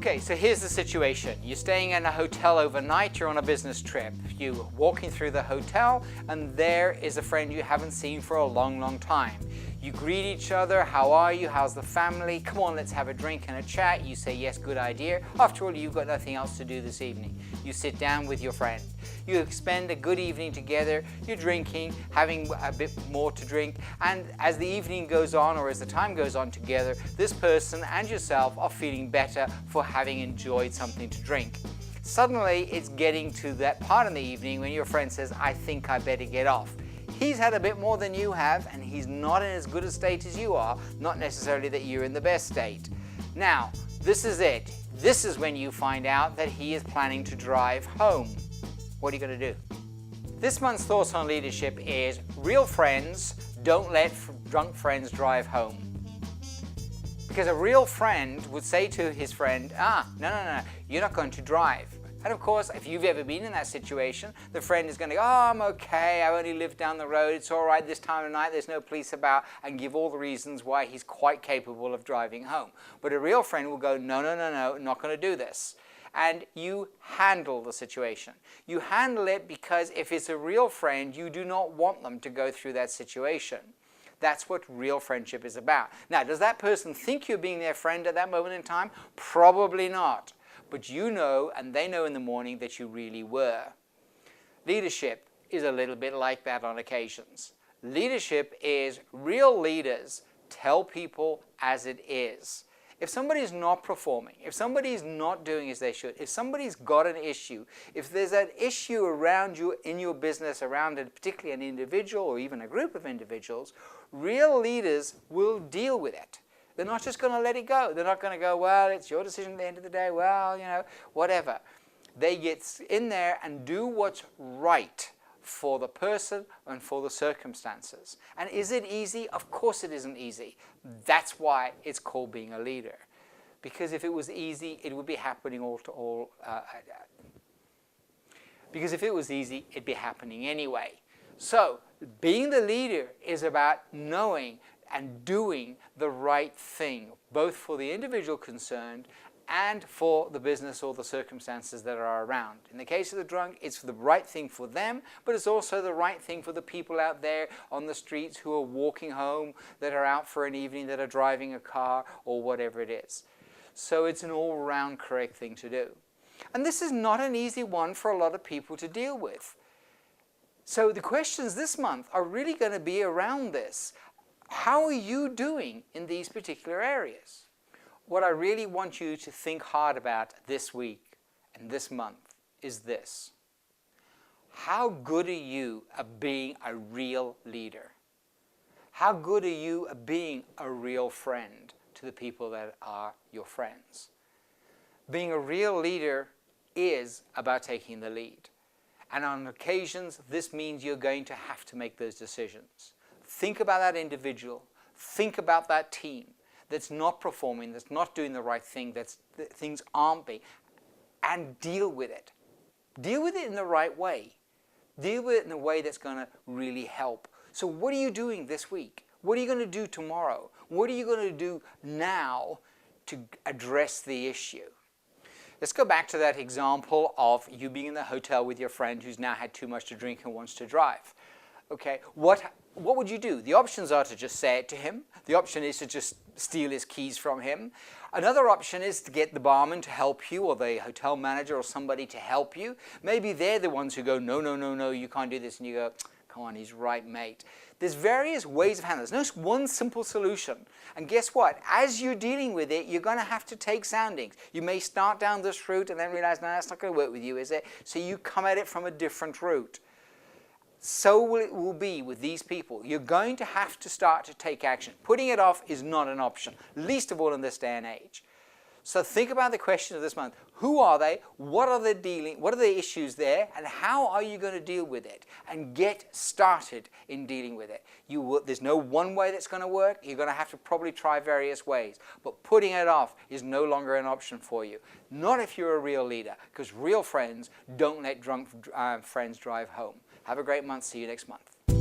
Okay, so here's the situation. You're staying in a hotel overnight, you're on a business trip. You're walking through the hotel and there is a friend you haven't seen for a long, long time. You greet each other, how are you, how's the family, come on let's have a drink and a chat. You say yes, good idea. After all, you've got nothing else to do this evening. You sit down with your friend. You spend a good evening together, you're drinking, having a bit more to drink, and as the evening goes on or as the time goes on together, this person and yourself are feeling better for having enjoyed something to drink. Suddenly it's getting to that part in the evening when your friend says, I think I better get off. He's had a bit more than you have and he's not in as good a state as you are, not necessarily that you're in the best state. Now, this is it. This is when you find out that he is planning to drive home. What are you going to do? This month's thoughts on leadership is real friends don't let drunk friends drive home. Because a real friend would say to his friend, no, you're not going to drive. And of course, if you've ever been in that situation, the friend is going to go, oh, I'm okay, I only live down the road, it's all right this time of night, there's no police about, and give all the reasons why he's quite capable of driving home. But a real friend will go, no, not going to do this. And you handle the situation. You handle it because if it's a real friend, you do not want them to go through that situation. That's what real friendship is about. Now, does that person think you're being their friend at that moment in time? Probably not. But you know, and they know in the morning that you really were. Leadership is a little bit like that on occasions. Leadership is real leaders tell people as it is. If somebody's not performing, if somebody's not doing as they should, if somebody's got an issue, if there's an issue around you in your business, around particularly an individual or even a group of individuals, real leaders will deal with it. They're not just going to let it go. They're not going to go, well, it's your decision at the end of the day, well, you know, whatever. They get in there and do what's right for the person and for the circumstances. And is it easy? Of course it isn't easy. That's why it's called being a leader. Because if it was easy, it would be happening because if it was easy, it'd be happening anyway. So being the leader is about knowing and doing the right thing, both for the individual concerned and for the business or the circumstances that are around. In the case of the drunk, it's the right thing for them, but it's also the right thing for the people out there on the streets who are walking home, that are out for an evening, that are driving a car, or whatever it is. So it's an all-round correct thing to do. And this is not an easy one for a lot of people to deal with. So the questions this month are really going to be around this. How are you doing in these particular areas? What I really want you to think hard about this week and this month is this. How good are you at being a real leader? How good are you at being a real friend to the people that are your friends? Being a real leader is about taking the lead. And on occasions, this means you're going to have to make those decisions. Think about that individual. Think about that team that's not performing, that's not doing the right thing, that things aren't being, and deal with it. Deal with it in the right way. Deal with it in a way that's going to really help. So what are you doing this week? What are you going to do tomorrow? What are you going to do now to address the issue? Let's go back to that example of you being in the hotel with your friend who's now had too much to drink and wants to drive. Okay, what would you do? The options are to just say it to him. The option is to just steal his keys from him. Another option is to get the barman to help you, or the hotel manager or somebody to help you. Maybe they're the ones who go, no, you can't do this. And you go, come on, he's right, mate. There's various ways of handling it. There's no one simple solution. And guess what? As you're dealing with it, you're going to have to take soundings. You may start down this route and then realize, no, that's not going to work with you, is it? So you come at it from a different route. So it will be with these people. You're going to have to start to take action. Putting it off is not an option, least of all in this day and age. So think about the question of this month. Who are they? What are the issues there? And how are you going to deal with it? And get started in dealing with it. There's no one way that's going to work. You're going to have to probably try various ways. But putting it off is no longer an option for you. Not if you're a real leader, because real friends don't let drunk friends drive home. Have a great month. See you next month.